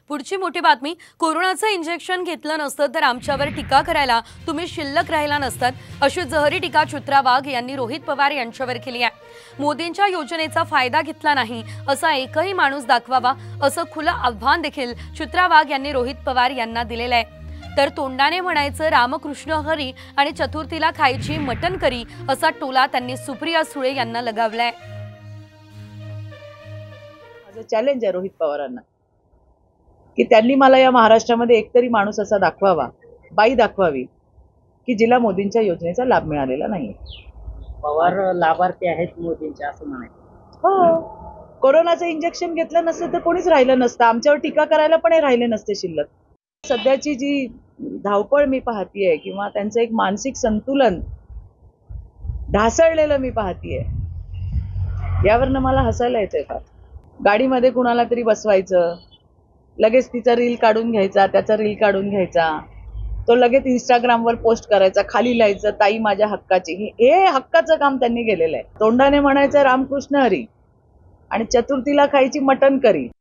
पुढची मोठी बातमी, कोरोनाचं इंजेक्शन घेतलं नसतं तर आमच्यावर टीका करायला तुम्ही शिल्लक राहिला नसतात, अशी जहरी टीका चित्रा वाघ यांनी रोहित पवार यांच्यावर केली आहे। मोदींच्या योजनेचा फायदा घेतला नाही असा एकही माणूस दाखवावा, असं खुलं आव्हान देखील चित्रा वाघ यांनी रोहित पवार यांना दिलेलं आहे। तर तोंडाने म्हणायचं रामकृष्ण हरी आणि चतुर्थीला खायची मटण करी असा टोला त्यांनी सुप्रिया सुळे यांना लगावलाय। माझं चॅलेंज आहे रोहित पवारांना की त्यांनी मला या महाराष्ट्रामध्ये एकतरी माणूस असा दाखवावा, बाई दाखवावी की जिला मोदींच्या योजनेचा लाभ मिळालेला नाही। पवार लाभार्थी आहेत मोदींच्या असं म्हणायचं। हो, कोरोनाचं इंजेक्शन घेतलं नसतं तर कोणीच राहिलं नसतं, आमच्यावर टीका करायला पण राहिले नसते शिल्लक। सध्याची जी धावपळ मी पाहतीये किंवा त्यांचं एक मानसिक संतुलन ढासळलेलं मी पाहतीये, यावरनं मला हसायला येतंय फार। गाडीमध्ये कुणाला तरी बसवायचं, लगेच तिचा रील काढून घ्यायचा, त्याचा रील काढून घ्यायचा, तो लगेच इंस्टाग्रामवर पोस्ट करायचा, खाली लिहायचं ताई माझ्या हक्काची। हे हक्काचं काम त्यांनी केलेलं आहे। तोंडाने म्हणायचं रामकृष्ण हरी आणि चतुर्थीला खायची मटण करी।